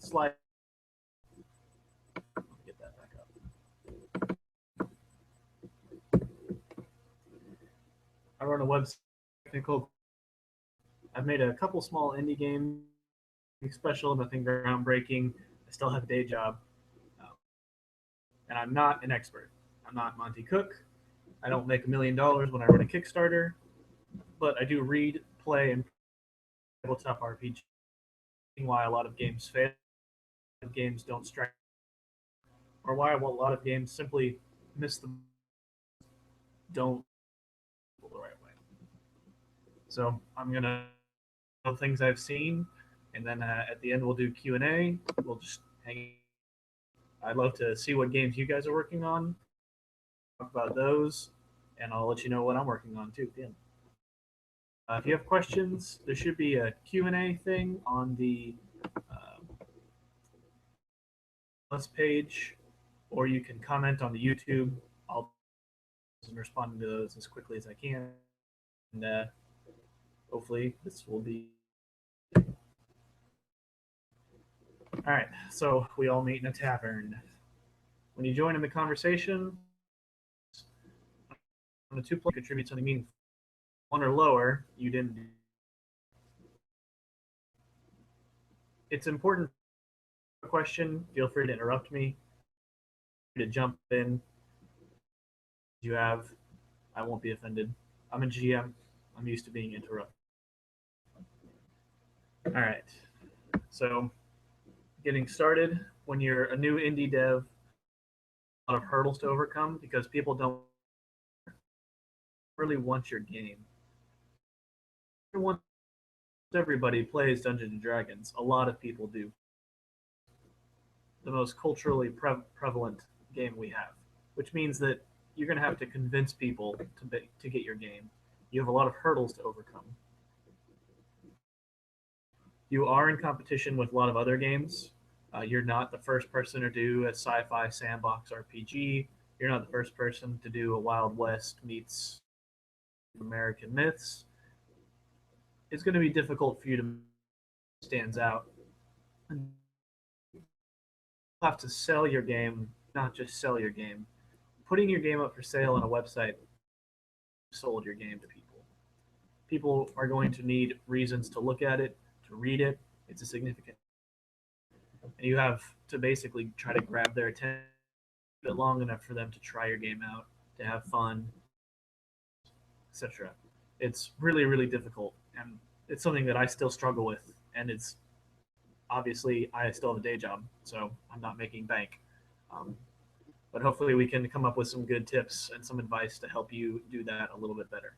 slide. Get that back up. I run a website technical. I've made a couple small indie games, nothing special, nothing groundbreaking. I still have a day job, and I'm not an expert. I'm not Monty Cook. I don't make $1 million when I run a Kickstarter, but I do read, play, and tabletop RPG. Why a lot of games fail, games don't strike, or why a lot of games simply miss the don't the right way. So I'm gonna things I've seen, and then at the end we'll do Q&A. We'll just hang. I'd love to see what games you guys are working on, talk about those, and I'll let you know what I'm working on too. Yeah. If you have questions, there should be a Q&A thing on the plus page, or you can comment on the YouTube. I'll be responding to those as quickly as I can, and hopefully this will be. All right, so we all meet in a tavern. When you join in the conversation, when the two players contribute something meaningful, 1 or lower, you didn't do. It's important. Question, feel free to interrupt me, to jump in. You have, I won't be offended. I'm a GM. I'm used to being interrupted. All right, so getting started. When you're a new indie dev, a lot of hurdles to overcome because people don't really want your game. Everybody plays Dungeons and Dragons. A lot of people do. The most culturally prevalent game we have, which means that you're going to have to convince people to get your game. You have a lot of hurdles to overcome. You are in competition with a lot of other games. You're not the first person to do a sci-fi sandbox RPG. You're not the first person to do a Wild West meets American myths. It's going to be difficult for you to stand out. You have to sell your game, not just sell your game. Putting your game up for sale on a website sold your game to people. People are going to need reasons to look at it, to read it. It's a significant. And you have to basically try to grab their attention long enough for them to try your game out, to have fun, etc. It's really, really difficult, and it's something that I still struggle with. And it's obviously I still have a day job, so I'm not making bank. But hopefully we can come up with some good tips and some advice to help you do that a little bit better.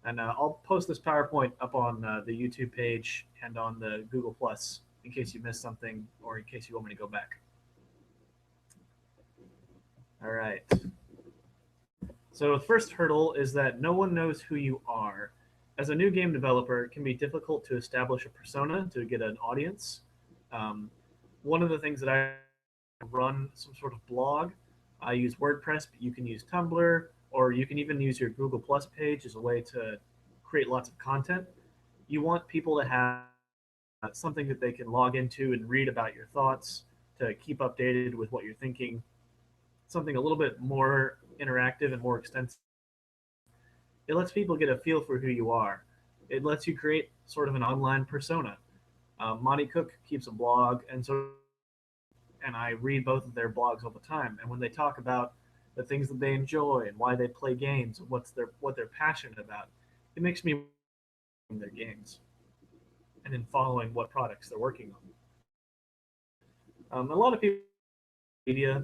And I'll post this PowerPoint up on the YouTube page and on the Google Plus in case you missed something or in case you want me to go back. All right. So the first hurdle is that no one knows who you are. As a new game developer, it can be difficult to establish a persona to get an audience. One of the things that I run some sort of blog. I use WordPress, but you can use Tumblr, or you can even use your Google Plus page as a way to create lots of content. You want people to have something that they can log into and read about your thoughts, to keep updated with what you're thinking, something a little bit more interactive and more extensive. It lets people get a feel for who you are. It lets you create sort of an online persona. Monty Cook keeps a blog, and I read both of their blogs all the time. And when they talk about the things that they enjoy and why they play games and what they're passionate about, it makes me in their games and in following what products they're working on. A lot of people media,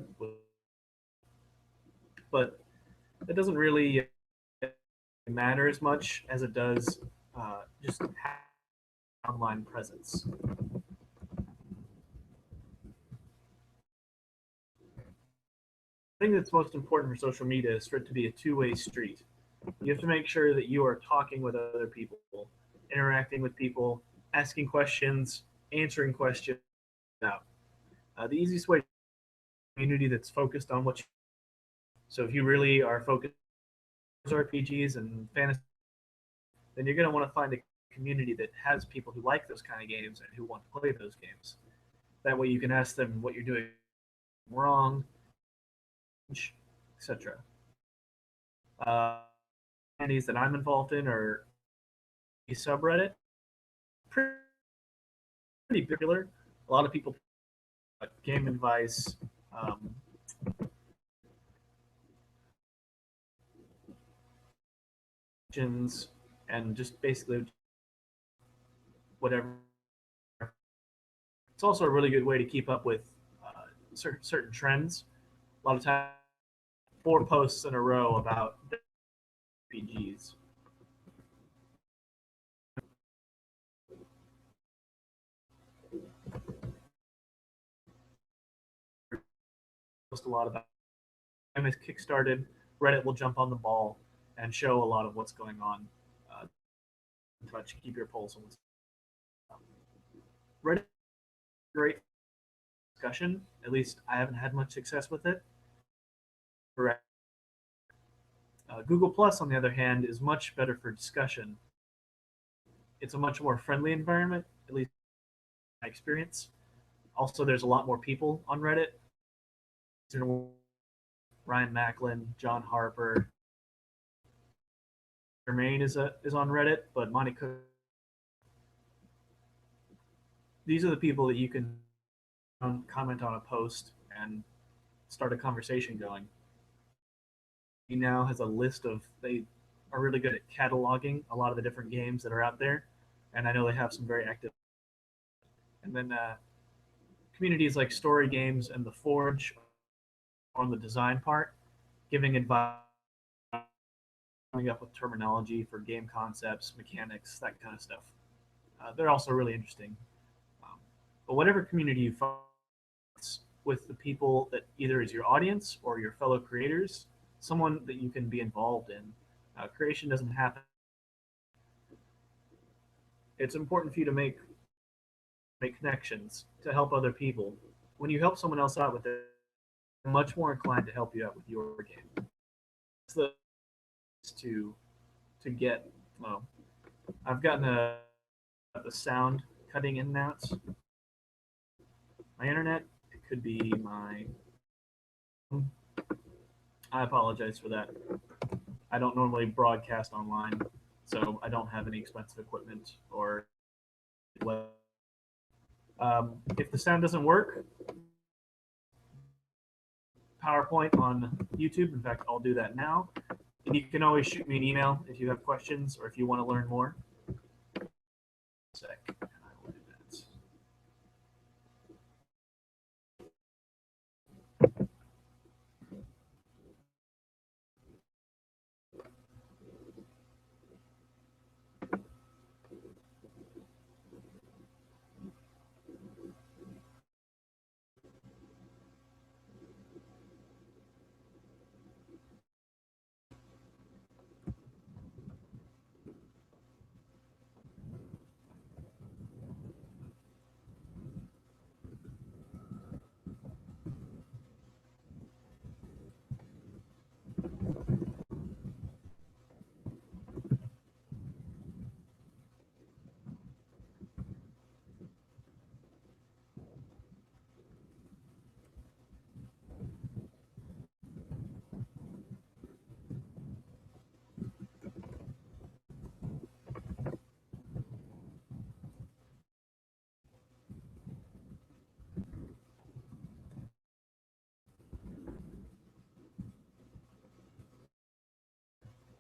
but it doesn't really matter as much as it does just online presence. The thing that's most important for social media is for it to be a two-way street. You have to make sure that you are talking with other people, interacting with people, asking questions, answering questions. Out. The easiest way to community that's focused on what you. So if you really are focused on RPGs and fantasy, then you're going to want to find a community that has people who like those kind of games and who want to play those games. That way you can ask them what you're doing wrong, etc. Communities that I'm involved in are a subreddit, pretty popular. A lot of people game advice, um, and just basically whatever. It's also a really good way to keep up with certain trends. A lot of times, 4 posts in a row about RPGs. Post a lot about time is kickstarted. Reddit will jump on the ball and show a lot of what's going on. Touch, keep your pulse on what's Reddit. Great discussion. At least I haven't had much success with it. Correct. Google Plus, on the other hand, is much better for discussion. It's a much more friendly environment, at least in my experience. Also, there's a lot more people on Reddit. Ryan Macklin, John Harper, Jermaine is on Reddit, but Monty Cook. These are the people that you can comment on a post and start a conversation going. He now has a list of they are really good at cataloging a lot of the different games that are out there, and I know they have some very active. And then communities like Story Games and The Forge on the design part, giving advice, coming up with terminology for game concepts, mechanics, that kind of stuff. They're also really interesting. But whatever community you find with the people that either is your audience or your fellow creators, someone that you can be involved in. Creation doesn't happen. It's important for you to make connections to help other people. When you help someone else out with it, they're much more inclined to help you out with your game. It's the to get. Well, I've gotten the sound cutting in and out. My internet. It could be my. I apologize for that. I don't normally broadcast online, so I don't have any expensive equipment or. If the sound doesn't work, PowerPoint on YouTube. In fact, I'll do that now. And you can always shoot me an email if you have questions or if you want to learn more. Sec. And I will do that.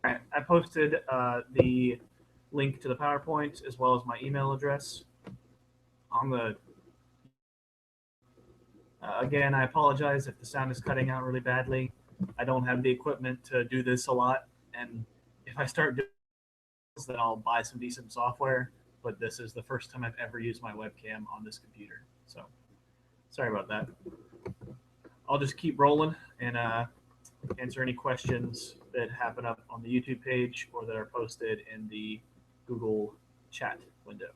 All right, I posted the link to the PowerPoint as well as my email address on the. Again, I apologize if the sound is cutting out really badly. I don't have the equipment to do this a lot, and if I start doing this, then I'll buy some decent software. But this is the first time I've ever used my webcam on this computer, so sorry about that. I'll just keep rolling and answer any questions that happen up on the YouTube page or that are posted in the Google chat window.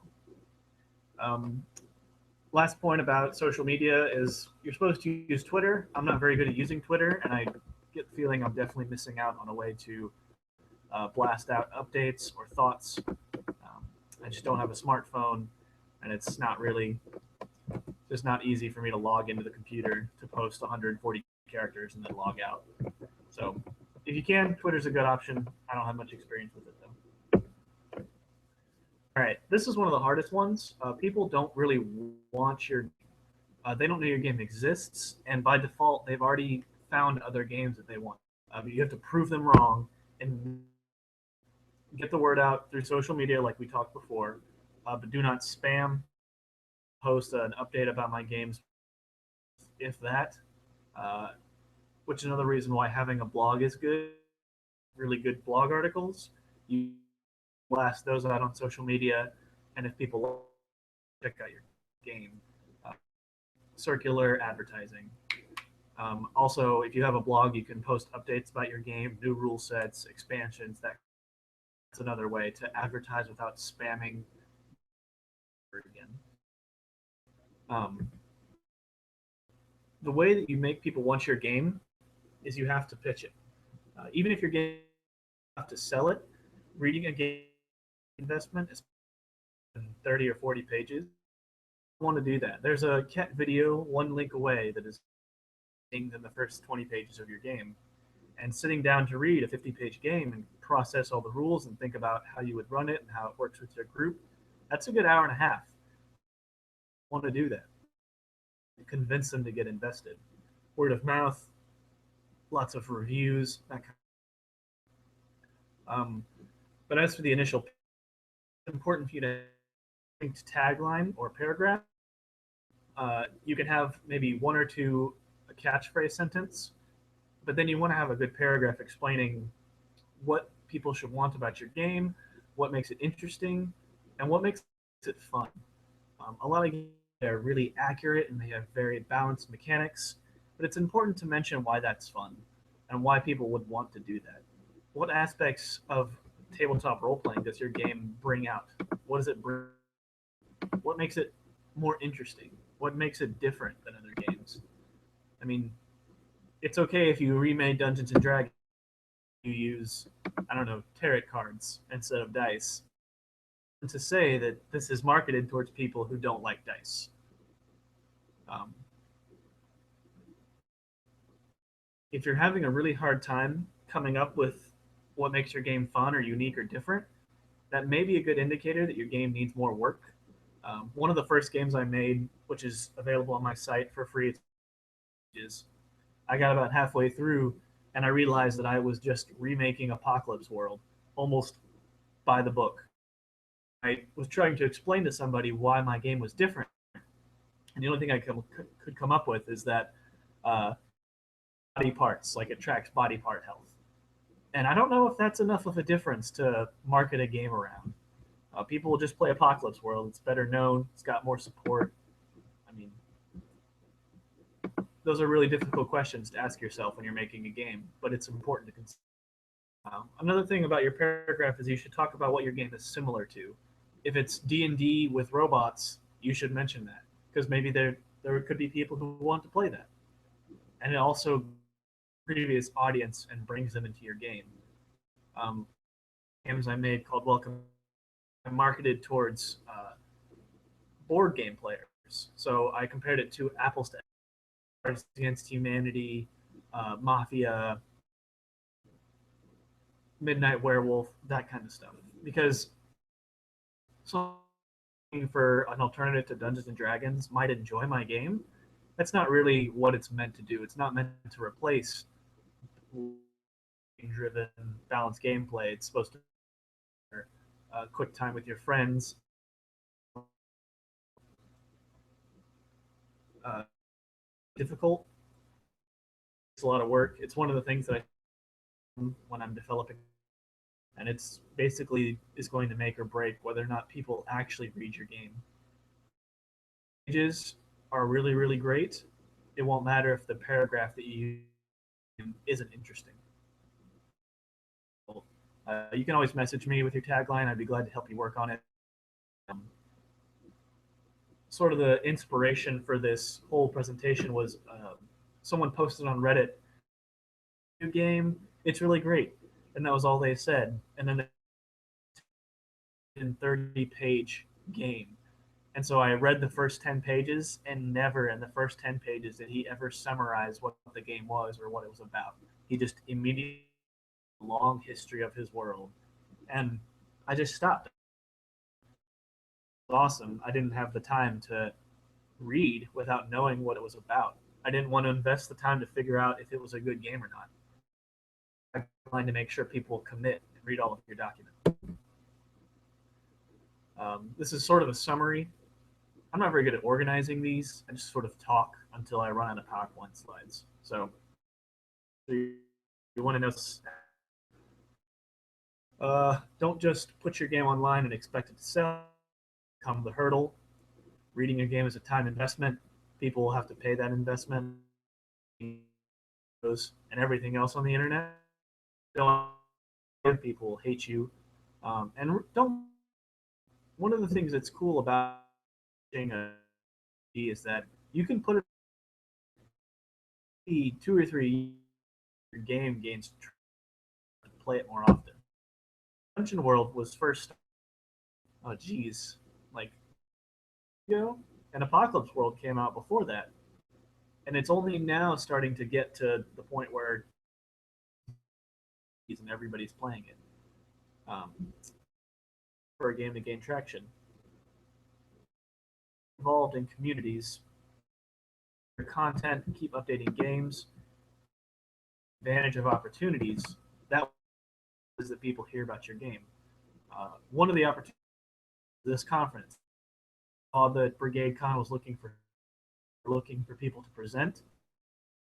Last point about social media is you're supposed to use Twitter. I'm not very good at using Twitter, and I get the feeling I'm definitely missing out on a way to blast out updates or thoughts. I just don't have a smartphone, and it's not really It's just not easy for me to log into the computer to post 140 characters and then log out. So if you can, Twitter's a good option. I don't have much experience with it though. All right, this is one of the hardest ones. People don't really want your. They don't know your game exists, and by default, they've already found other games that they want. You have to prove them wrong and get the word out through social media, like we talked before. But do not spam. Post an update about my games, if that. Uh, which is another reason why having a blog is good. Really good blog articles. You blast those out on social media, and if people check out your game, uh, circular advertising. Also, if you have a blog, you can post updates about your game, new rule sets, expansions. That's another way to advertise without spamming again. Um, the way that you make people want your game is you have to pitch it. Even if your game you have to sell it, reading a game investment is 30 or 40 pages. You want to do that. There's a cat video one link away that is in the first 20 pages of your game. And sitting down to read a 50-page game and process all the rules and think about how you would run it and how it works with your group, that's a good hour and a half. You want to do that. Convince them to get invested. Word of mouth, lots of reviews, that kind of. But as for the initial, it's important for you to think tagline or paragraph. You can have maybe one or two a catchphrase sentence, but then you want to have a good paragraph explaining what people should want about your game, what makes it interesting, and what makes it fun. A lot of games are really accurate and they have very balanced mechanics, but it's important to mention why that's fun and why people would want to do that. What aspects of tabletop role playing does your game bring out? What does it bring? What makes it more interesting? What makes it different than other games? I mean, it's okay if you remade Dungeons and Dragons, you use, I don't know, tarot cards instead of dice. And to say that this is marketed towards people who don't like dice. Um, if you're having a really hard time coming up with what makes your game fun or unique or different, that may be a good indicator that your game needs more work. One of the first games I made, which is available on my site for free, is I got about halfway through and I realized that I was just remaking Apocalypse World almost by the book. I was trying to explain to somebody why my game was different, and the only thing I could come up with is that uh, body parts, like it tracks body part health. And I don't know if that's enough of a difference to market a game around. People will just play Apocalypse World. It's better known. It's got more support. I mean, those are really difficult questions to ask yourself when you're making a game, but it's important to consider. Another thing about your paragraph is you should talk about what your game is similar to. If it's D&D with robots, you should mention that because maybe there could be people who want to play that, and it also previous audience and brings them into your game. Um, Games I made called Welcome, I marketed towards board game players, so I compared it to apples to Cards Against Humanity, Mafia, Midnight Werewolf, that kind of stuff. Because so for an alternative to Dungeons and Dragons might enjoy my game, that's not really what it's meant to do. It's not meant to replace driven balanced gameplay. It's supposed to be quick time with your friends. Uh, Difficult. It's a lot of work. It's one of the things that I when I'm developing, and it's basically is going to make or break whether or not people actually read your game. Pages are really great. It won't matter if the paragraph that you use isn't interesting. You can always message me with your tagline. I'd be glad to help you work on it. Um, Sort of the inspiration for this whole presentation was someone posted on Reddit, "New game, it's really great," and that was all they said. And then in 30-page game, And so I read the first 10 pages, and never in the first 10 pages did he ever summarize what the game was or what it was about. He just immediately a long history of his world. And I just stopped. It was awesome. I didn't have the time to read without knowing what it was about. I didn't want to invest the time to figure out if it was a good game or not. I'm trying to make sure people commit and read all of your documents. This is sort of a summary. I'm not very good at organizing these. I just sort of talk until I run out of PowerPoint slides. So you want to know, don't just put your game online and expect it to sell. Come the hurdle. Reading a game is a time investment. People will have to pay that investment. And everything else on the internet. Don't people hate you. And don't. One of the things that's cool about a is that you can put it 2 or 3 game gains to play it more often. Dungeon World was first, like and Apocalypse World came out before that, and it's only now starting to get to the point where and everybody's playing it for a game to gain traction. Involved in communities, your content, keep updating games, advantage of opportunities. That is that people hear about your game. One of the opportunities of this conference saw that BrigadeCon was looking for people to present.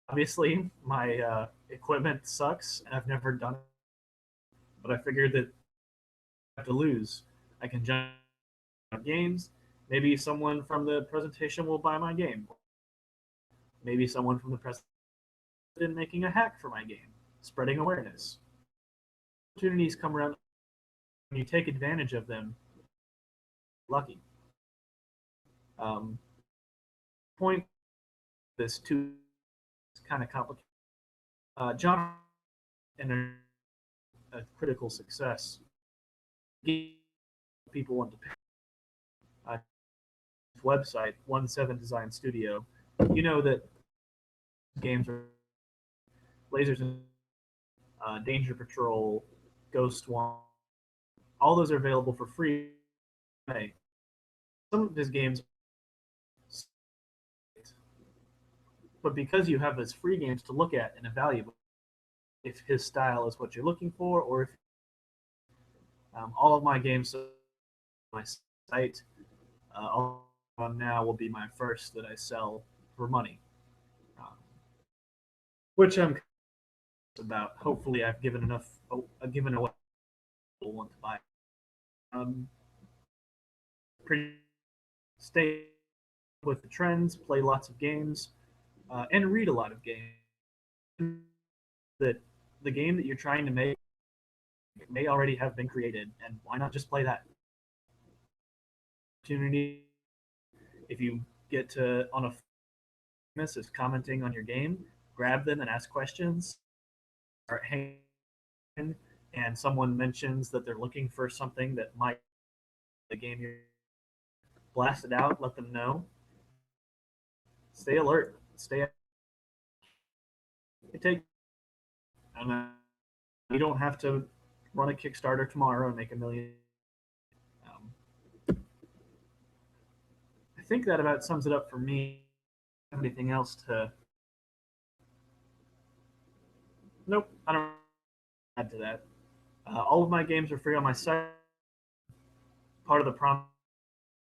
Obviously, my equipment sucks, and I've never done it. But I figured that I have to lose. I can jump on games. Maybe someone from the presentation will buy my game. Maybe someone from the presentation making a hack for my game, spreading awareness. Opportunities come around when you take advantage of them. Lucky. Point this to kind of complicated. John and a critical success. People want to pay. Website 17 Design Studio. You know that games are Lasers and Danger Patrol, Ghost One. All those are available for free. Some of his games, but because you have those free games to look at and evaluate if his style is what you're looking for, or if all of my games on my site, all on now will be my first that I sell for money, which I'm about. Hopefully, I've given enough. I've given away people want to buy. Stay with the trends, play lots of games, and read a lot of games. That the game that you're trying to make may already have been created, and why not just play that? Opportunity. If you get to on a famous is commenting on your game, grab them and ask questions. Start hanging, and someone mentions that they're looking for something that might the game you're blast it out. Let them know. Stay alert. Stay. It takes. You don't have to run a Kickstarter tomorrow and make $1 million. I think that about sums it up for me. Anything else to? Nope, I don't add to that. All of my games are free on my site. Part of the promise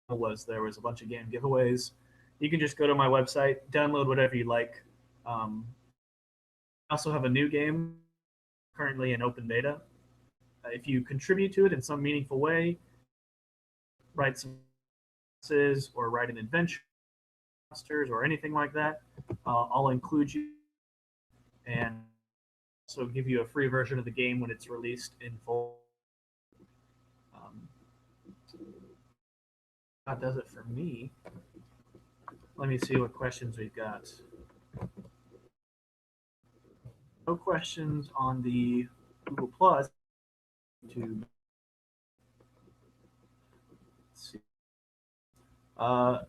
was there was a bunch of game giveaways. You can just go to my website, download whatever you like. I also have a new game currently in open beta. If you contribute to it in some meaningful way, write some or write an adventure or anything like that, I'll include you and also give you a free version of the game when it's released in full. That does it for me. Let me see what questions we've got. No questions on the Google Plus. Let's see. Uh,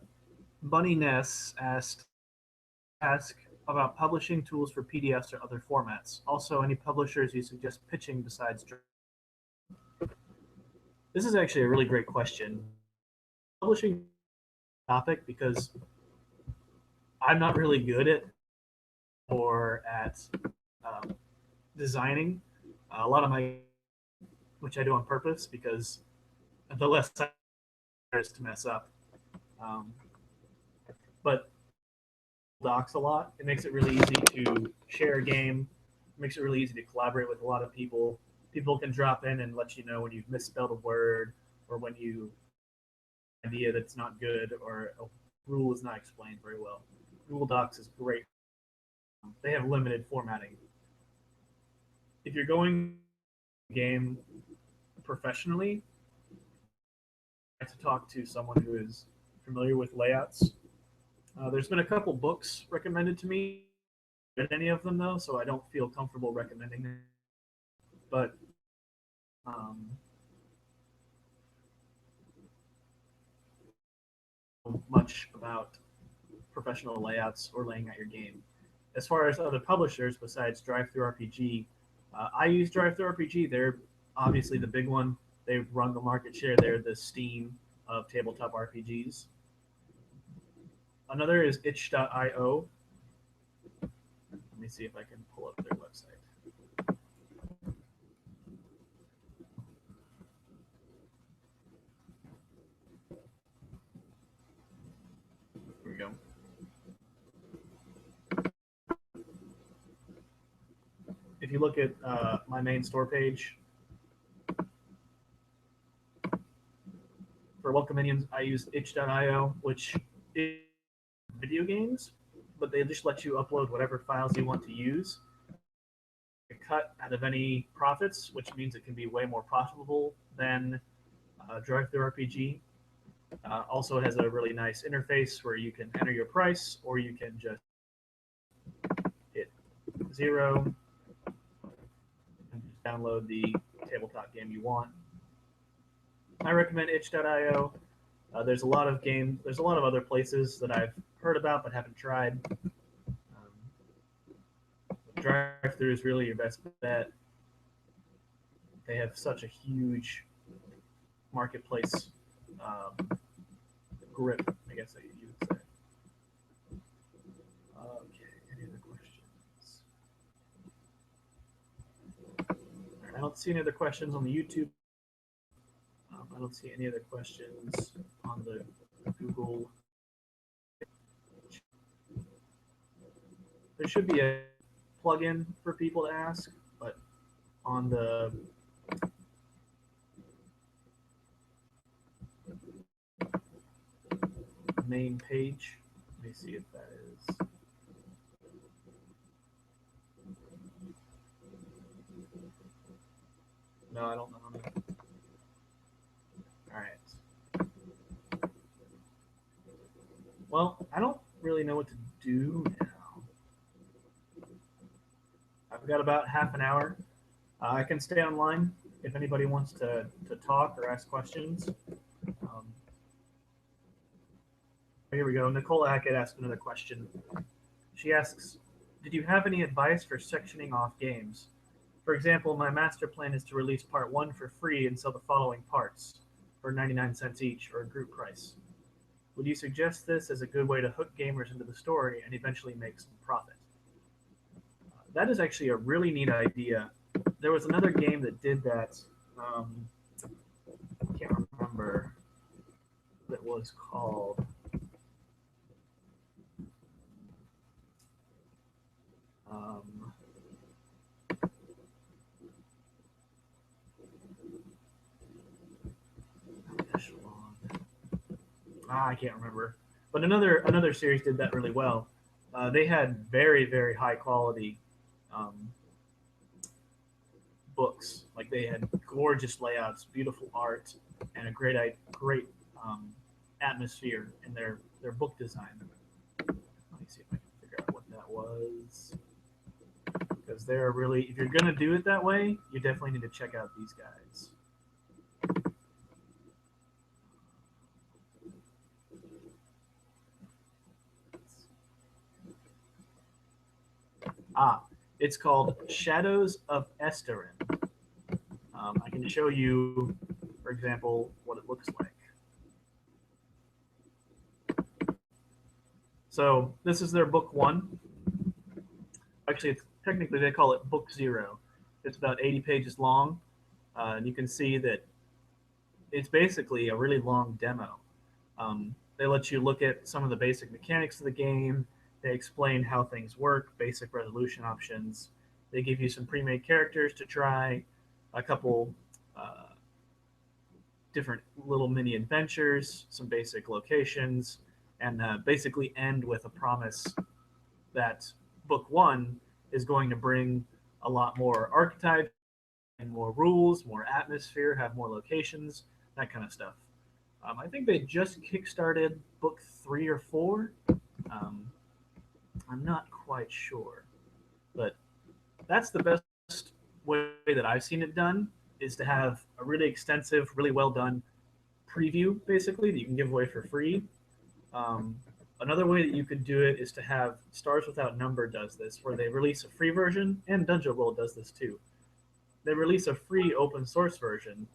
Bunny Ness ask about publishing tools for PDFs or other formats. Also, any publishers you suggest pitching besides. This is actually a really great question. Publishing topic because I'm not really good at or at um, designing a lot of my, which I do on purpose because the less time there is to mess up. Um, but docs a lot. It makes it really easy to share a game. It makes it really easy to collaborate with a lot of people. People can drop in and let you know when you've misspelled a word or when you idea that's not good or a rule is not explained very well. Google Docs is great. They have limited formatting. If you're going game professionally, I have to talk to someone who is familiar with layouts. There's been a couple books recommended to me. I haven't read any of them though, so I don't feel comfortable recommending them. But um, much about professional layouts or laying out your game. As far as other publishers besides DriveThruRPG, I use DriveThruRPG. They're obviously the big one. They run the market share. They're the Steam of tabletop RPGs. Another is itch.io. Let me see if I can pull up their website. Here we go. If you look at my main store page, for Welcome Minions, I use itch.io, which is video games, but they just let you upload whatever files you want to use. Cut out of any profits, which means it can be way more profitable than DriveThruRPG. Also, it has a really nice interface where you can enter your price, or you can just hit 0 and download the tabletop game you want. I recommend itch.io. There's a lot of games. There's a lot of other places that I've heard about but haven't tried. Drive-thru is really your best bet. They have such a huge marketplace grip, I guess you would say. Okay, any other questions? Right, I don't see any other questions on the YouTube. I don't see any other questions on the Google. There should be a plugin for people to ask, but on the main page, let me see if that is. No, I don't know. All right. Well, I don't really know what to do now. I've got about half an hour. I can stay online if anybody wants to talk or ask questions. Here we go. Nicole Hackett asked another question. She asks, did you have any advice for sectioning off games? For example, my master plan is to release part 1 for free and sell the following parts for 99 cents each or a group price. Would you suggest this as a good way to hook gamers into the story and eventually make some profit? That is actually a really neat idea. There was another game that did that. I can't remember what it was called. I can't remember. But another series did that really well. They had very high quality books. Like they had gorgeous layouts, beautiful art, and a great atmosphere in their book design. Let me see if I can figure out what that was. Because they're really, if you're gonna do it that way, you definitely need to check out these guys. It's called Shadows of Esterin. I can show you, for example, what it looks like. So this is their book 1. Actually, it's technically they call it book 0. It's about 80 pages long, and you can see that it's basically a really long demo. They let you look at some of the basic mechanics of the game. They explain how things work, basic resolution options. They give you some pre-made characters to try, a couple different little mini adventures, some basic locations, and basically end with a promise that book 1 is going to bring a lot more archetypes and more rules, more atmosphere, have more locations, that kind of stuff. I think they just kickstarted book 3 or 4. Um, I'm not quite sure, but that's the best way that I've seen it done is to have a really extensive, really well done preview, basically, that you can give away for free. Um, Another way that you could do it is to have Stars Without Number does this, where they release a free version, and Dungeon World does this too. They release a free open source version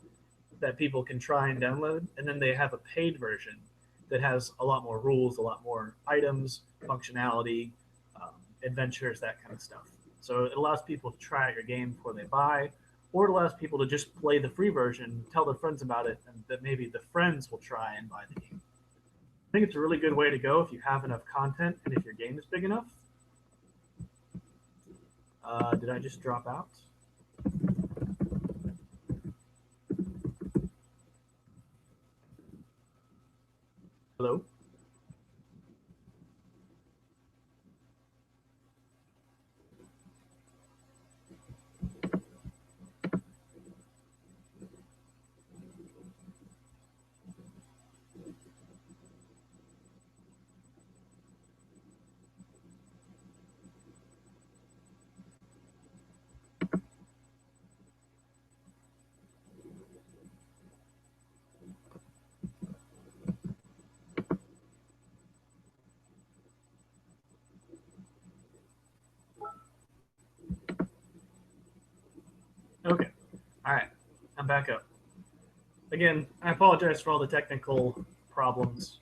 that people can try and download, and then they have a paid version that has a lot more rules, a lot more items, functionality, adventures, that kind of stuff. So it allows people to try out your game before they buy, or it allows people to just play the free version, tell their friends about it, and that maybe the friends will try and buy the game. I think it's a really good way to go if you have enough content and if your game is big enough. Did I just drop out? Hello? Okay. All right. I'm back up. Again, I apologize for all the technical problems.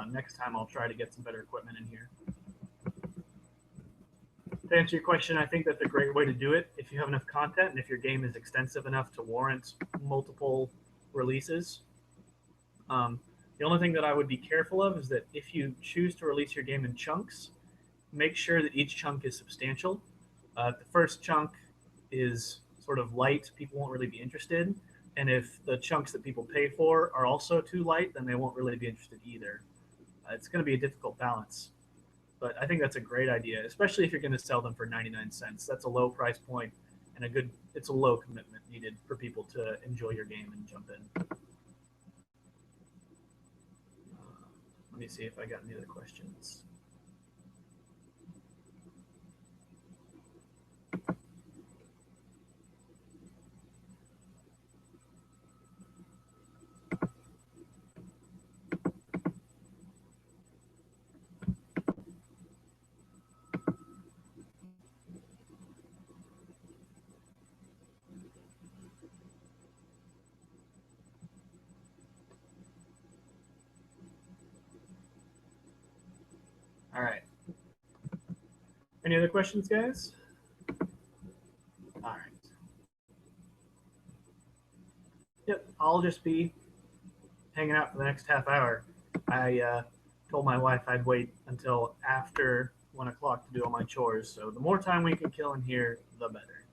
Next time I'll try to get some better equipment in here. To answer your question, I think that's a great way to do it if you have enough content and if your game is extensive enough to warrant multiple releases. The only thing that I would be careful of is that if you choose to release your game in chunks, make sure that each chunk is substantial. If the first chunk is sort of light, people won't really be interested. And if the chunks that people pay for are also too light, then they won't really be interested either. It's going to be a difficult balance. But I think that's a great idea, especially if you're going to sell them for 99 cents. That's a low price point and it's a low commitment needed for people to enjoy your game and jump in. Let me see if I got any other questions. All right. Any other questions, guys? All right. Yep, I'll just be hanging out for the next half hour. I told my wife I'd wait until after 1 o'clock to do all my chores. So the more time we can kill in here, the better.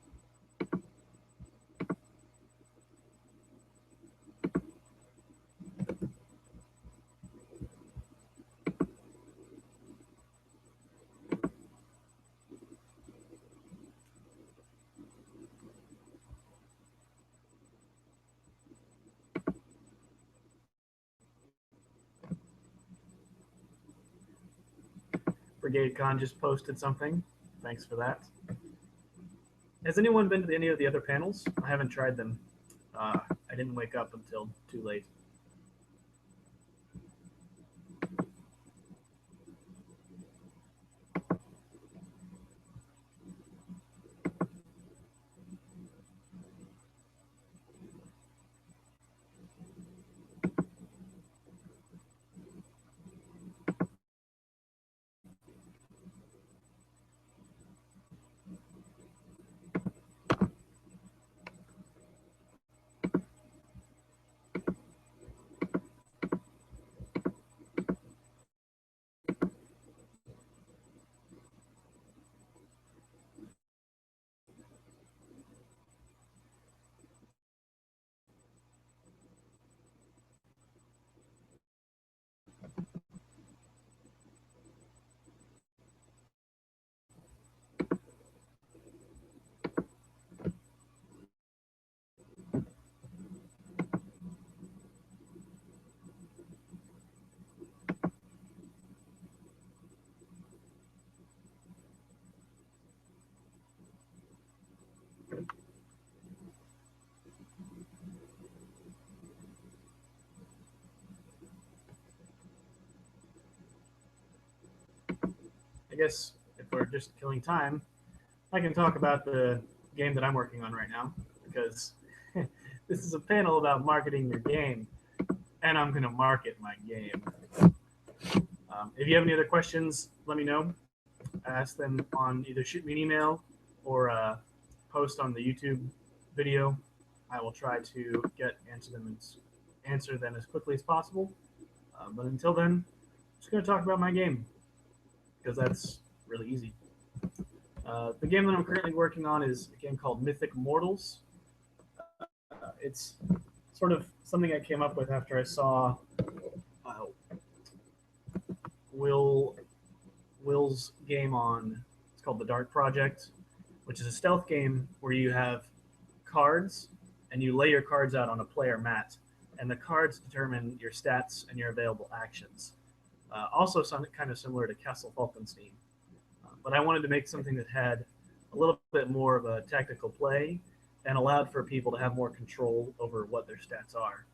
BrigadeCon just posted something. Thanks for that. Has anyone been to any of the other panels? I haven't tried them. I didn't wake up until too late. I guess if we're just killing time, I can talk about the game that I'm working on right now because this is a panel about marketing your game, and I'm going to market my game. If you have any other questions, let me know. Ask them on either shoot me an email or post on the YouTube video. I will try to answer them as quickly as possible. But until then, I'm just going to talk about my game because that's really easy. The game that I'm currently working on is a game called Mythic Mortals. It's sort of something I came up with after I saw uh, Will's game on. It's called The Dark Project, which is a stealth game where you have cards and you lay your cards out on a player mat, and the cards determine your stats and your available actions. Also, something kind of similar to Castle Falkenstein. But I wanted to make something that had a little bit more of a tactical play and allowed for people to have more control over what their stats are.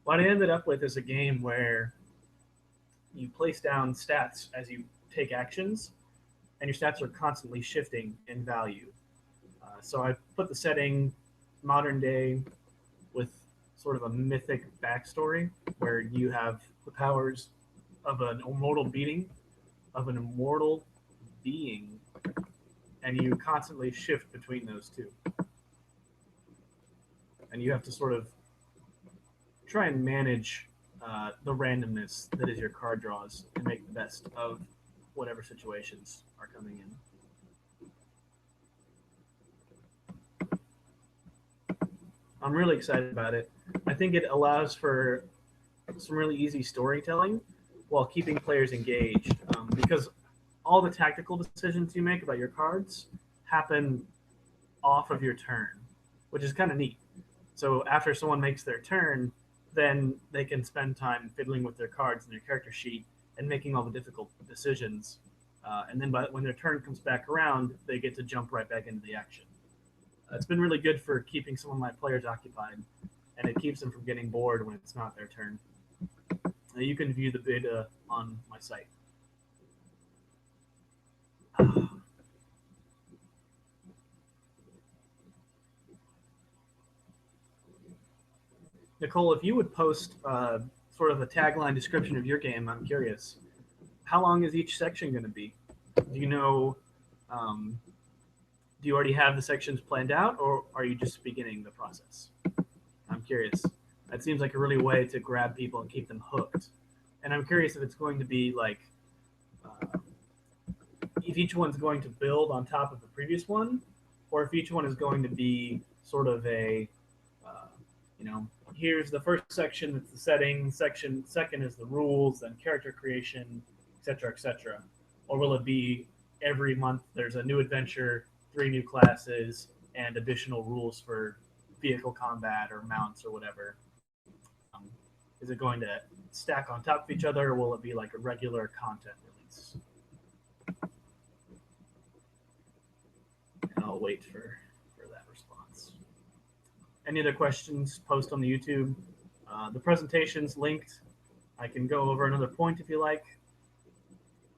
What I ended up with is a game where you place down stats as you take actions, and your stats are constantly shifting in value. So I put the setting modern day with sort of a mythic backstory where you have the powers of an immortal being, and you constantly shift between those two. And you have to sort of try and manage the randomness that is your card draws and make the best of whatever situations are coming in. I'm really excited about it. I think it allows for some really easy storytelling while keeping players engaged because all the tactical decisions you make about your cards happen off of your turn, which is kind of neat. So after someone makes their turn, then they can spend time fiddling with their cards and their character sheet and making all the difficult decisions. And then when their turn comes back around, they get to jump right back into the action. It's been really good for keeping some of my players occupied, and it keeps them from getting bored when it's not their turn. You can view the beta on my site. Nicole, if you would post sort of a tagline description of your game, I'm curious. How long is each section going to be? Do you know? Do you already have the sections planned out, or are you just beginning the process? I'm curious. That seems like a really way to grab people and keep them hooked. And I'm curious if it's going to be like, if each one's going to build on top of the previous one, or if each one is going to be sort of a, here's the first section, it's the setting section, second is the rules, then character creation, etc., etc. Or will it be every month there's a new adventure, 3 new classes, and additional rules for vehicle combat or mounts or whatever? Is it going to stack on top of each other, or will it be like a regular content release? And I'll wait for that response. Any other questions, post on the YouTube. The presentation's linked. I can go over another point if you like.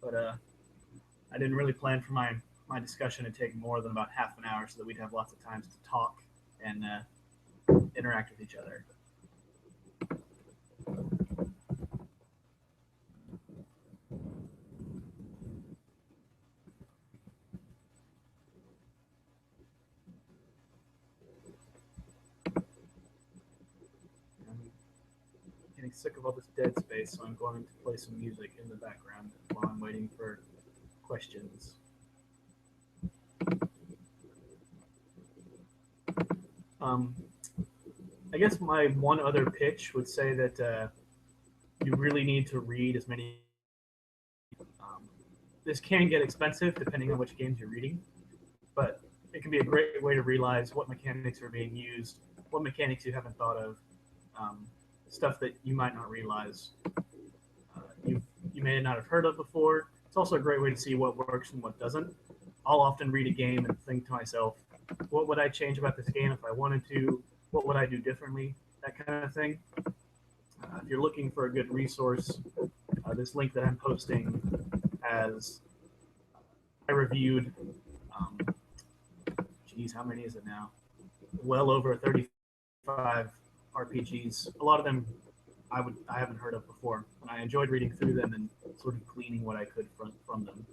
But I didn't really plan for my discussion to take more than about half an hour so that we'd have lots of times to talk and interact with each other. Getting sick of all this dead space, so I'm going to play some music in the background while I'm waiting for questions. I guess my one other pitch would say that you really need to read as many. This can get expensive depending on which games you're reading, but it can be a great way to realize what mechanics are being used, what mechanics you haven't thought of, stuff that you might not realize you may not have heard of before. It's also a great way to see what works and what doesn't. I'll often read a game and think to myself, what would I change about this game if I wanted to? What would I do differently? That kind of thing. If you're looking for a good resource, this link that I'm posting has I reviewed, um, geez, how many is it now? Well over 35 RPGs. A lot of them I haven't heard of before, and I enjoyed reading through them and sort of gleaning what I could from them.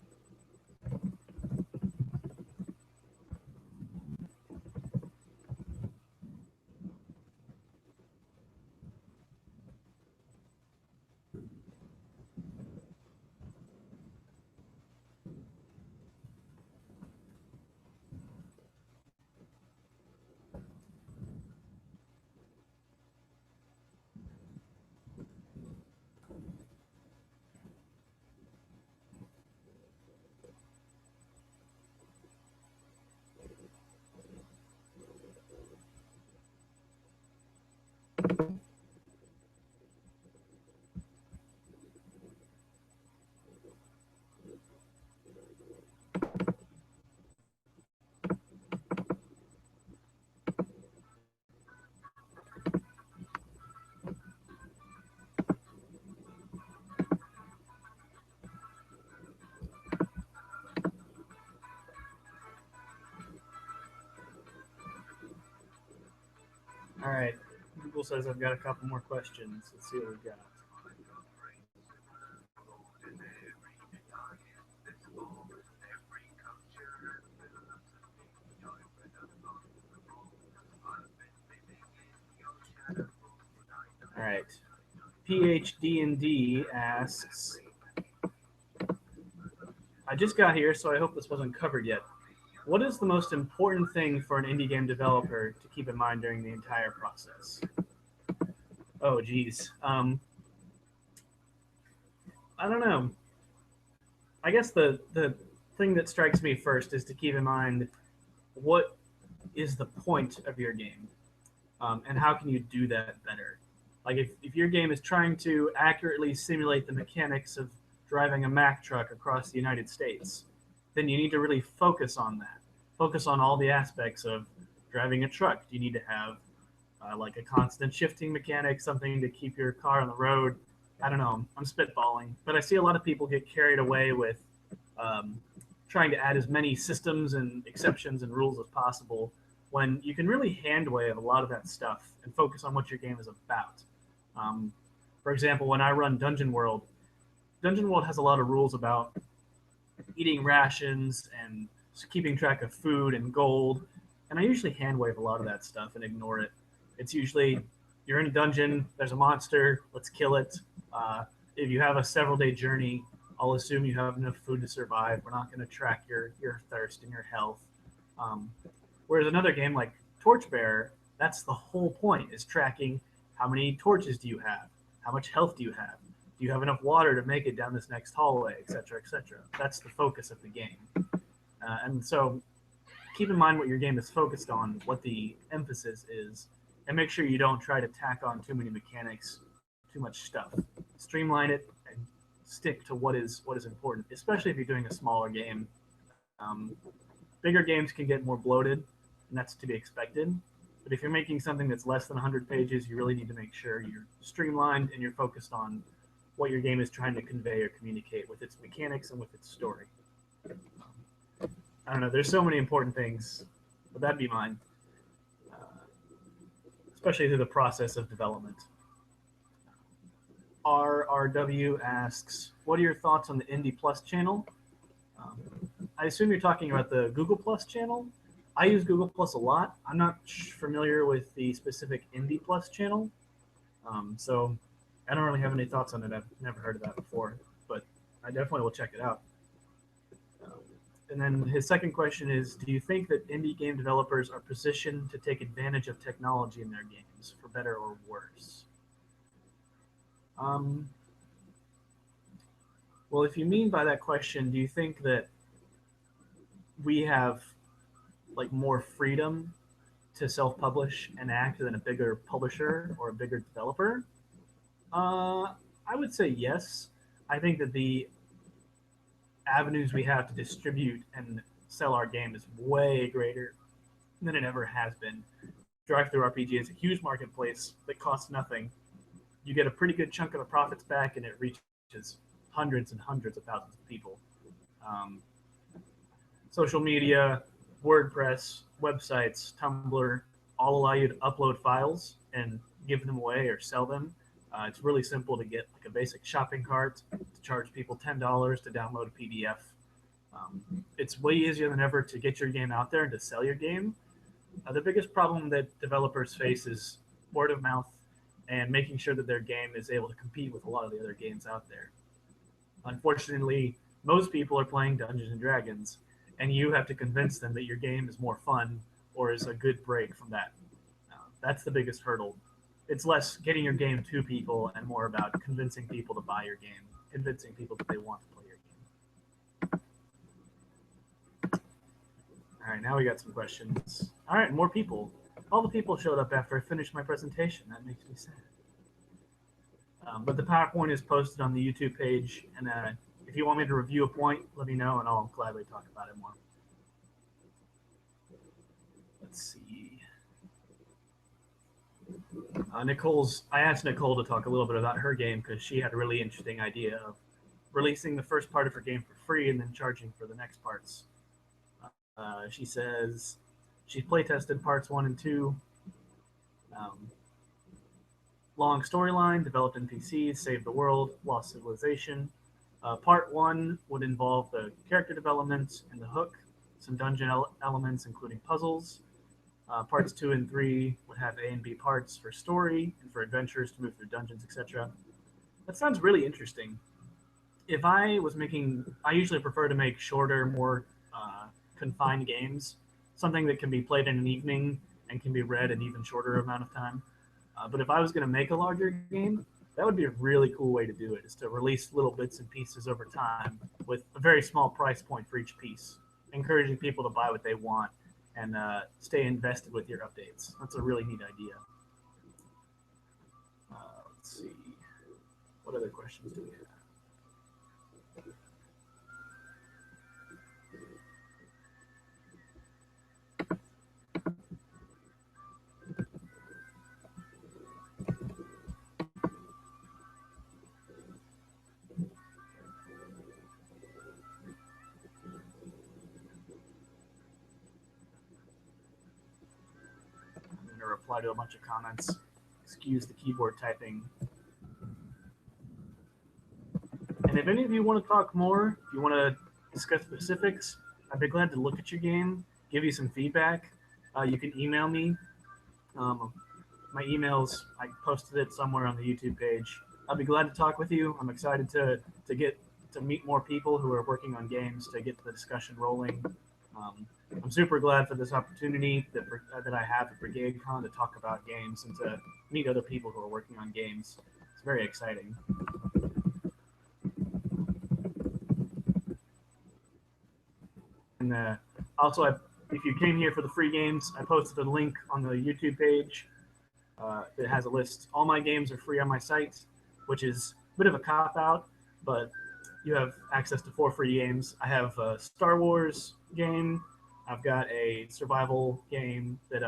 All right. Google says I've got a couple more questions. Let's see what we've got. All right. PhD and D asks, I just got here, so I hope this wasn't covered yet. What is the most important thing for an indie game developer to keep in mind during the entire process? Oh, geez. I don't know. I guess the thing that strikes me first is to keep in mind what is the point of your game, and how can you do that better. Like if your game is trying to accurately simulate the mechanics of driving a Mack truck across the United States, then you need to really focus on that. Focus on all the aspects of driving a truck. You need to have like a constant shifting mechanic, something to keep your car on the road. I don't know. I'm spitballing, but I see a lot of people get carried away with um, trying to add as many systems and exceptions and rules as possible when you can really hand wave a lot of that stuff and focus on what your game is about. Um, for example, when I run Dungeon World has a lot of rules about eating rations and keeping track of food and gold, and I usually hand wave a lot of that stuff and ignore it. It's usually you're in a dungeon, there's a monster, let's kill it. If you have a several day journey, I'll assume you have enough food to survive. We're not going to track your thirst and your health. Um, Whereas another game like Torchbearer, that's the whole point, is tracking how many torches do you have, how much health do you have, do you have enough water to make it down this next hallway, etc., etc. That's the focus of the game, and so keep in mind what your game is focused on, what the emphasis is, and make sure you don't try to tack on too many mechanics, too much stuff. Streamline it and stick to what is important, especially if you're doing a smaller game. Um, Bigger games can get more bloated, and that's to be expected. But if you're making something that's less than 100 pages, you really need to make sure you're streamlined and you're focused on what your game is trying to convey or communicate with its mechanics and with its story. I don't know. There's so many important things, but that'd be mine, uh, especially through the process of development. RRW asks, "What are your thoughts on the Indie Plus channel?" Um, I assume you're talking about the Google Plus channel. I use Google Plus a lot. I'm not familiar with the specific Indie Plus channel, so I don't really have any thoughts on it. I've never heard of that before, but I definitely will check it out. Um, and then his second question is, do you think that indie game developers are positioned to take advantage of technology in their games, for better or worse? Um, well, if you mean by that question, do you think that we have like more freedom to self-publish and act than a bigger publisher or a bigger developer? I would say yes. I think that the avenues we have to distribute and sell our game is way greater than it ever has been. Drive Through RPG is a huge marketplace that costs nothing. You get a pretty good chunk of the profits back, and it reaches hundreds and hundreds of thousands of people. Um, social media, WordPress, websites, Tumblr, all allow you to upload files and give them away or sell them. It's really simple to get like a basic shopping cart, to charge people $10 to download a PDF. It's way easier than ever to get your game out there and to sell your game. The biggest problem that developers face is word of mouth and making sure that their game is able to compete with a lot of the other games out there. Unfortunately, most people are playing Dungeons and Dragons, and you have to convince them that your game is more fun or is a good break from that. That's the biggest hurdle. It's less getting your game to people and more about convincing people to buy your game, convincing people that they want to play your game. All right, now we got some questions. All right, more people. All the people showed up after I finished my presentation. That makes me sad. But the PowerPoint is posted on the YouTube page, and if you want me to review a point, let me know, and I'll gladly talk about it more. Let's see. I asked Nicole to talk a little bit about her game because she had a really interesting idea of releasing the first part of her game for free and then charging for the next parts. She says she's playtested parts 1 and 2. Long storyline, developed NPCs, saved the world, lost civilization. Part 1 would involve the character development and the hook, some dungeon elements including puzzles. Parts 2 and 3 would have A and B parts for story and for adventures to move through dungeons, etc. That sounds really interesting. If I was making, I usually prefer to make shorter, more confined games, something that can be played in an evening and can be read an even shorter amount of time. But if I was going to make a larger game, that would be a really cool way to do it, is to release little bits and pieces over time with a very small price point for each piece, encouraging people to buy what they want and stay invested with your updates. That's a really neat idea. Let's see. What other questions do we have? Reply to a bunch of comments. Excuse the keyboard typing. And if any of you want to talk more, if you want to discuss specifics, I'd be glad to look at your game, give you some feedback. You can email me. My email's, I posted it somewhere on the YouTube page. I'd be glad to talk with you. I'm excited to get to meet more people who are working on games, to get the discussion rolling. I'm super glad for this opportunity that I have at BrigadeCon to talk about games and to meet other people who are working on games. It's very exciting. And also, if you came here for the free games, I posted a link on the YouTube page that has a list. All my games are free on my site, which is a bit of a cop-out, but you have access to 4 free games. I have a Star Wars game. I've got a survival game that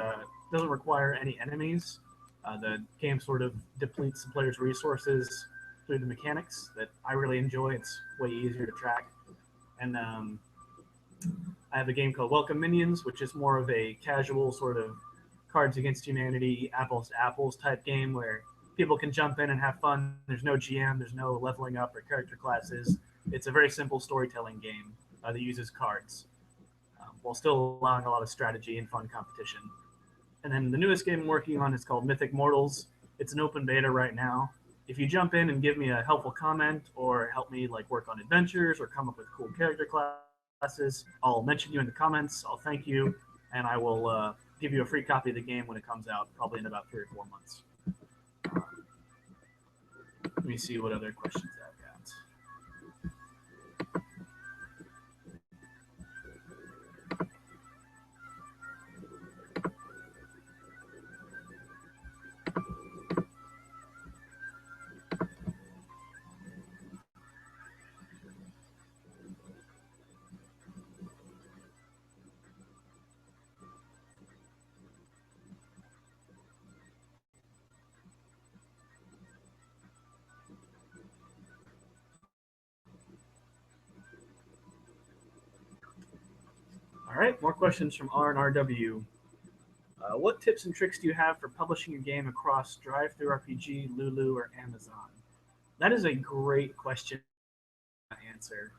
doesn't require any enemies. The game sort of depletes the player's resources through the mechanics that I really enjoy. It's way easier to track. And I have a game called Welcome Minions, which is more of a casual sort of Cards Against Humanity, apples to apples type game where people can jump in and have fun. There's no GM, there's no leveling up or character classes. It's a very simple storytelling game that uses cards, while still allowing a lot of strategy and fun competition. And then the newest game I'm working on is called Mythic Mortals. It's an open beta right now. If you jump in and give me a helpful comment or help me like work on adventures or come up with cool character classes, I'll mention you in the comments. I'll thank you, and I will give you a free copy of the game when it comes out, probably in about 3 or 4 months. Let me see what other questions I've got. All right, more questions from R and RW. What tips and tricks do you have for publishing a game across Drive-Thru RPG, Lulu, or Amazon? That is a great question to answer.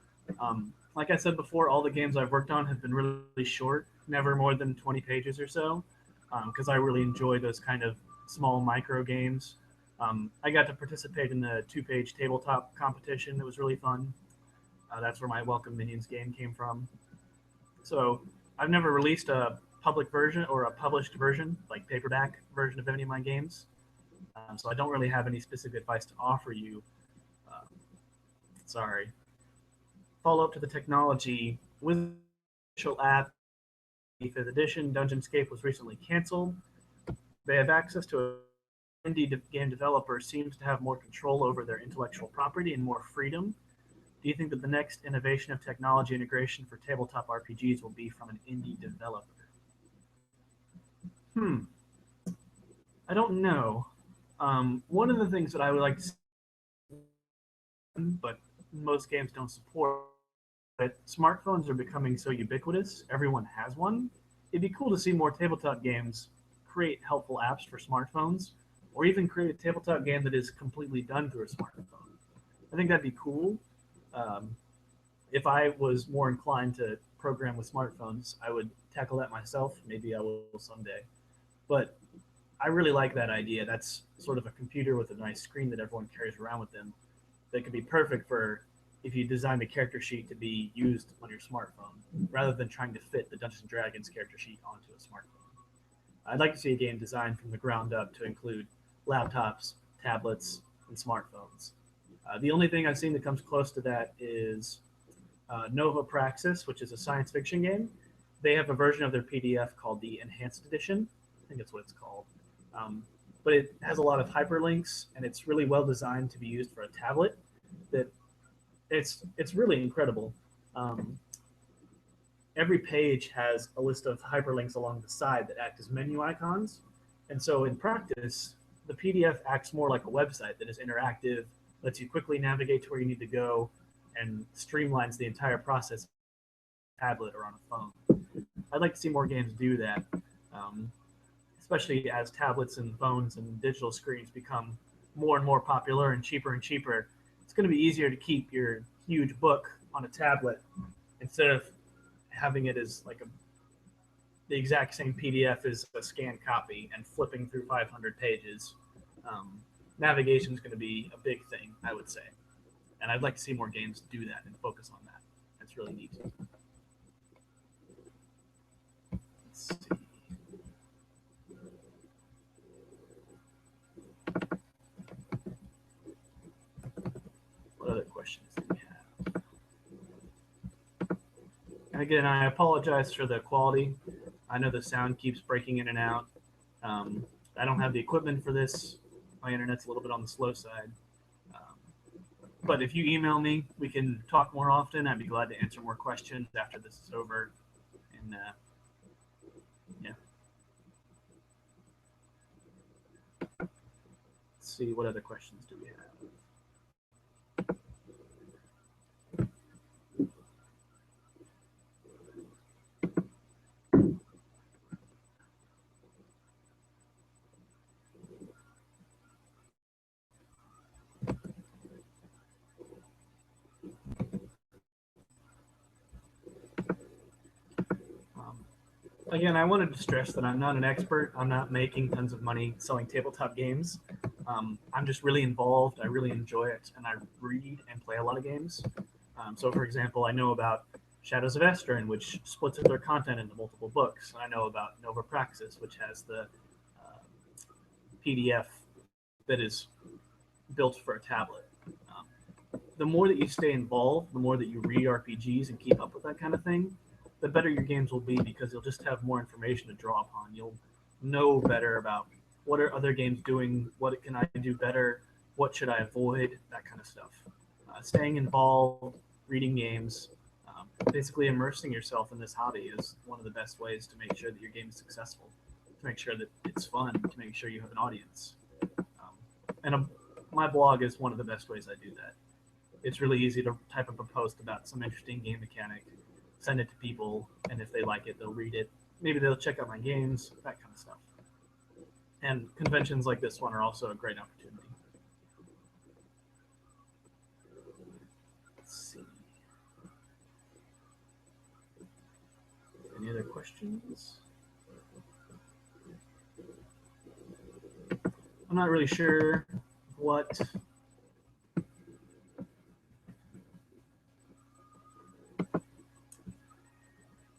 Like I said before, all the games I've worked on have been really short, never more than 20 pages or so, because I really enjoy those kind of small micro games. I got to participate in the two-page tabletop competition. It was really fun. That's where my Welcome Minions game came from. So I've never released a public version or a published version, like paperback version of any of my games. So I don't really have any specific advice to offer you. Uh, Sorry. Follow up to the technology. With the official app, the 5th edition, Dungeonscape was recently canceled. They have access to a indie game developer seems to have more control over their intellectual property and more freedom. Do you think that the next innovation of technology integration for tabletop RPGs will be from an indie developer? Hmm, I don't know. One of the things that I would like to see, but most games don't support, but smartphones are becoming so ubiquitous, everyone has one. It'd be cool to see more tabletop games create helpful apps for smartphones, or even create a tabletop game that is completely done through a smartphone. I think that'd be cool. Um, if I was more inclined to program with smartphones, I would tackle that myself. Maybe I will someday. But I really like that idea. That's sort of a computer with a nice screen that everyone carries around with them. That could be perfect for if you designed a character sheet to be used on your smartphone, rather than trying to fit the Dungeons and Dragons character sheet onto a smartphone. I'd like to see a game designed from the ground up to include laptops, tablets, and smartphones. The only thing I've seen that comes close to that is Nova Praxis, which is a science fiction game. They have a version of their PDF called the Enhanced Edition. I think that's what it's called. Um, but it has a lot of hyperlinks, and it's really well designed to be used for a tablet. That it's really incredible. Um, every page has a list of hyperlinks along the side that act as menu icons, and so in practice, the PDF acts more like a website that is interactive, lets you quickly navigate to where you need to go, and streamlines the entire process on a tablet or on a phone. I'd like to see more games do that, um, especially as tablets and phones and digital screens become more and more popular and cheaper. It's going to be easier to keep your huge book on a tablet instead of having it as like the exact same PDF as a scanned copy and flipping through 500 pages. Um, Navigation is going to be a big thing, I would say, and I'd like to see more games do that and focus on that. That's really neat. Let's see. What other questions do we have? And again, I apologize for the quality. I know the sound keeps breaking in and out. I don't have the equipment for this. My internet's a little bit on the slow side. Um, but if you email me, we can talk more often. I'd be glad to answer more questions after this is over. And yeah, let's see what other questions do we have. Um, Again, I wanted to stress that I'm not an expert. I'm not making tons of money selling tabletop games. I'm just really involved. I really enjoy it, and I read and play a lot of games. So, for example, I know about Shadows of Estrin, which splits up their content into multiple books. And I know about Nova Praxis, which has the PDF that is built for a tablet. The more that you stay involved, the more that you read RPGs and keep up with that kind of thing, the better your games will be because you'll just have more information to draw upon. You'll know better about what are other games doing, what can I do better, what should I avoid, that kind of stuff. Staying involved, reading games, basically immersing yourself in this hobby is one of the best ways to make sure that your game is successful, to make sure that it's fun, to make sure you have an audience. And my blog is one of the best ways I do that. It's really easy to type up a post about some interesting game mechanic, send it to people, and if they like it, they'll read it. Maybe they'll check out my games, that kind of stuff. And conventions like this one are also a great opportunity. Let's see. Any other questions? I'm not really sure what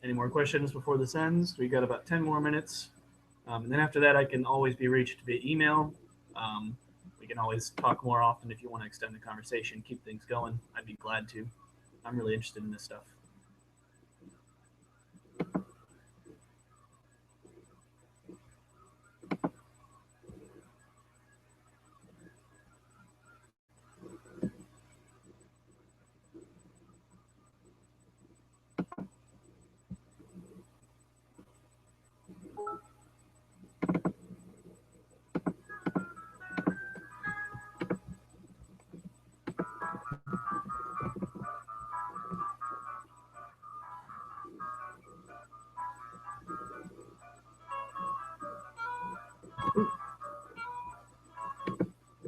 any more questions before this ends. We got about 10 more minutes. And then after that, I can always be reached via email. We can always talk more often if you want to extend the conversation, keep things going. I'd be glad to. I'm really interested in this stuff.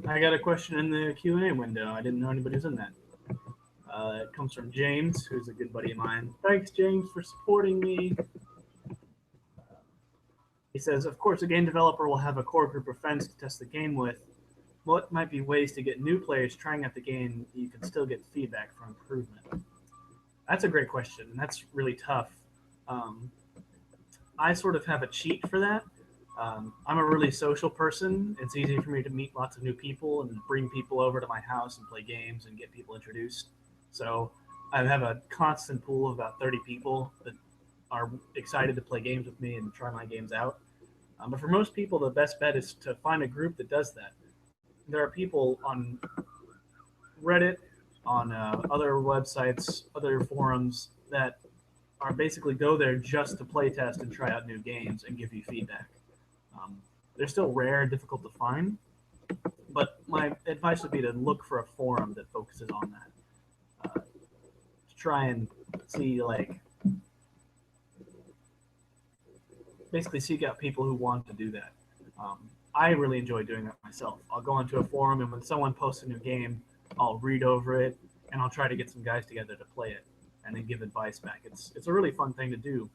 I got a question in the Q&A window. I didn't know anybody was in that. It comes from James, who's a good buddy of mine. Thanks, James, for supporting me. He says, of course, a game developer will have a core group of friends to test the game with. What might be ways to get new players trying out the game that you can still get feedback for improvement? That's a great question, and that's really tough. I sort of have a cheat for that. I'm a really social person. It's easy for me to meet lots of new people and bring people over to my house and play games and get people introduced. So I have a constant pool of about 30 people that are excited to play games with me and try my games out. But for most people, the best bet is to find a group that does that. There are people on Reddit, on other websites, other forums that are basically go there just to play test and try out new games and give you feedback. They're still rare and difficult to find, but my advice would be to look for a forum that focuses on that. To try and see, like, basically seek out people who want to do that. I really enjoy doing that myself. I'll go into a forum, and when someone posts a new game, I'll read over it, and I'll try to get some guys together to play it and then give advice back. It's a really fun thing to do.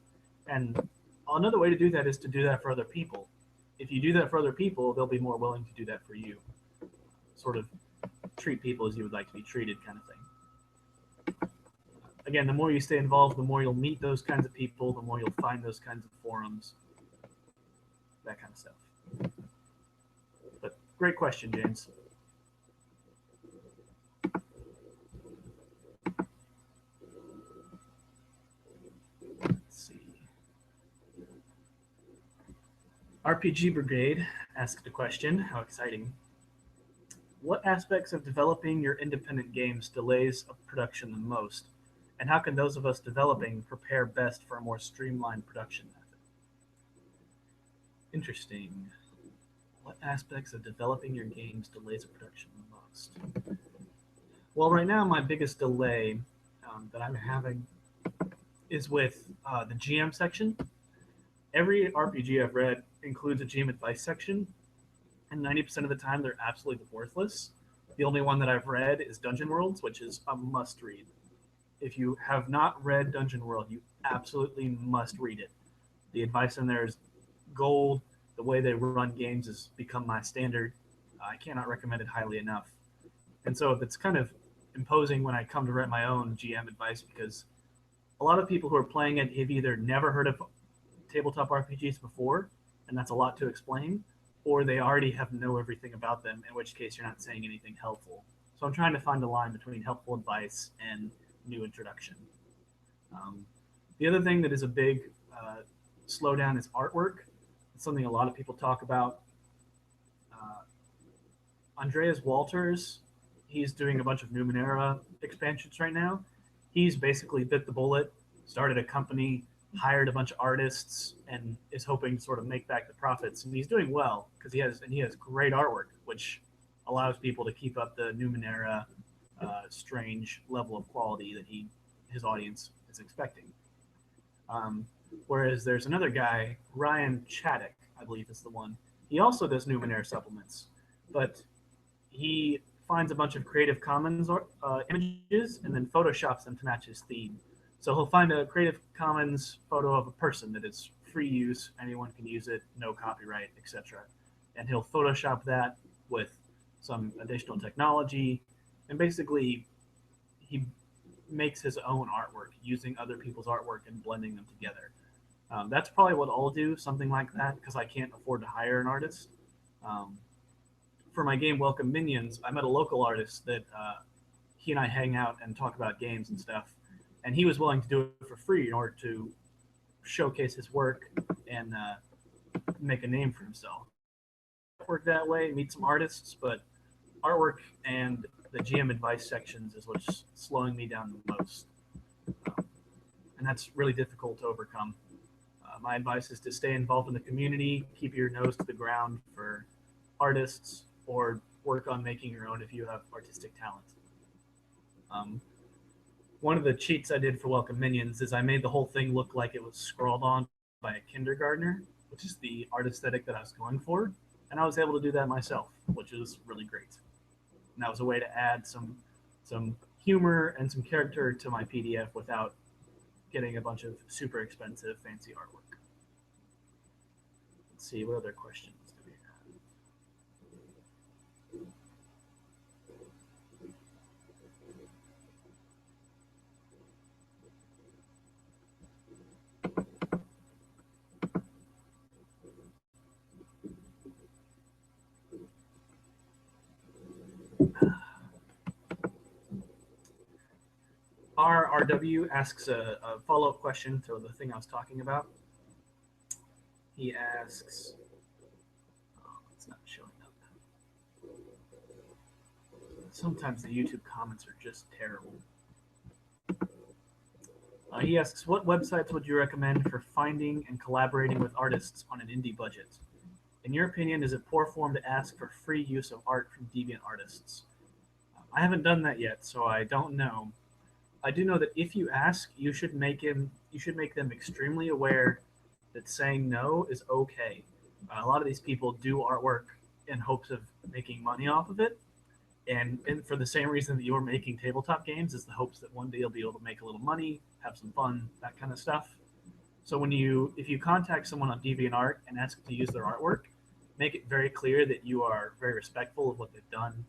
And another way to do that is to do that for other people. If you do that for other people, they'll be more willing to do that for you. Sort of treat people as you would like to be treated, kind of thing. Again, the more you stay involved, the more you'll meet those kinds of people, the more you'll find those kinds of forums, that kind of stuff. But great question, James. Let's see. RPG Brigade asked a question. How exciting. What aspects of developing your independent games delays of production the most? And how can those of us developing prepare best for a more streamlined production method? Interesting. What aspects of developing your games delays of production the most? Well, right now, my biggest delay that I'm having is with the GM section. Every RPG I've read includes a GM advice section, and 90% of the time they're absolutely worthless. The only one that I've read is Dungeon Worlds, which is a must-read. If you have not read Dungeon World, you absolutely must read it. The advice in there is gold. The way they run games has become my standard. I cannot recommend it highly enough. And so it's kind of imposing when I come to write my own GM advice, because a lot of people who are playing it have either never heard of tabletop RPGs before, and that's a lot to explain, or they already know everything about them, in which case you're not saying anything helpful. So I'm trying to find a line between helpful advice and new introduction. The other thing that is a big slowdown is artwork. It's something a lot of people talk about. Andreas Walters, he's doing a bunch of Numenera expansions right now. He's basically bit the bullet, started a company, hired a bunch of artists, and is hoping to sort of make back the profits. And he's doing well because he has great artwork, which allows people to keep up the Numenera strange level of quality that his audience is expecting. Whereas there's another guy, Ryan Chaddock, I believe is the one. He also does Numenera supplements, but he finds a bunch of Creative Commons images and then photoshops them to match his theme. So he'll find a Creative Commons photo of a person that is free use, anyone can use it, no copyright, etc. And he'll Photoshop that with some additional technology, and basically he makes his own artwork using other people's artwork and blending them together. That's probably what I'll do, something like that, because I can't afford to hire an artist. Um, for my game Welcome Minions, I met a local artist that he and I hang out and talk about games and stuff, and he was willing to do it for free in order to showcase his work and make a name for himself. Work that way, meet some artists, but artwork and the GM advice sections is what's slowing me down the most, and that's really difficult to overcome. My advice is to stay involved in the community, keep your nose to the ground for artists, or work on making your own if you have artistic talent. Um, One of the cheats I did for Welcome Minions is I made the whole thing look like it was scrawled on by a kindergartner, which is the art aesthetic that I was going for, and I was able to do that myself, which is really great. And that was a way to add some humor and some character to my PDF without getting a bunch of super expensive fancy artwork. Let's see, what other questions do we have? RRW asks a follow-up question to the thing I was talking about. He asks, oh, it's not showing up. Sometimes the YouTube comments are just terrible. He asks, what websites would you recommend for finding and collaborating with artists on an indie budget? In your opinion, is it poor form to ask for free use of art from deviant artists? I haven't done that yet, so I don't know. I do know that if you ask, you should make them extremely aware that saying no is okay. A lot of these people do artwork in hopes of making money off of it, and for the same reason that you're making tabletop games, is the hopes that one day you'll be able to make a little money, have some fun, that kind of stuff. So if you contact someone on DeviantArt and ask to use their artwork, make it very clear that you are very respectful of what they've done,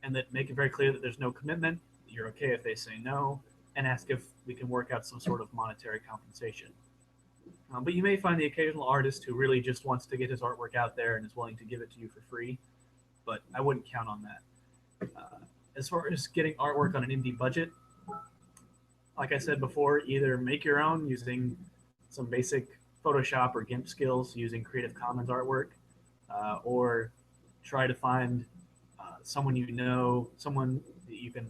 and that make it very clear that there's no commitment. You're okay if they say no, and ask if we can work out some sort of monetary compensation. But you may find the occasional artist who really just wants to get his artwork out there and is willing to give it to you for free, but I wouldn't count on that. As far as getting artwork on an indie budget, like I said before, either make your own using some basic Photoshop or GIMP skills using Creative Commons artwork, or try to find someone you know, someone that you can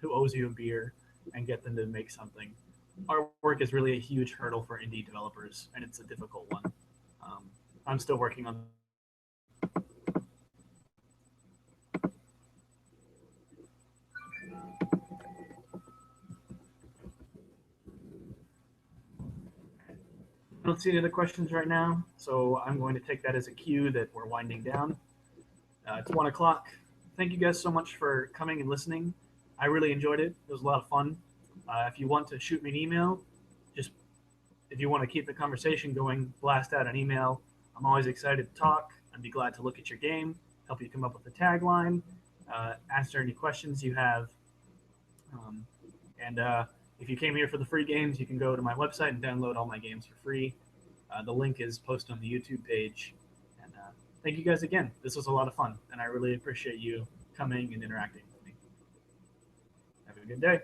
who owes you a beer, and get them to make something. Artwork is really a huge hurdle for indie developers, and it's a difficult one. I'm still working on. I don't see any other questions right now, so I'm going to take that as a cue that we're winding down. It's 1 o'clock. Thank you guys so much for coming and listening. I really enjoyed it. It was a lot of fun. If you want to shoot me an email, just if you want to keep the conversation going, blast out an email. I'm always excited to talk. I'd be glad to look at your game, help you come up with a tagline, answer any questions you have. And if you came here for the free games, you can go to my website and download all my games for free. The link is posted on the YouTube page. And thank you guys again. This was a lot of fun, and I really appreciate you coming and interacting with me. Have a good day.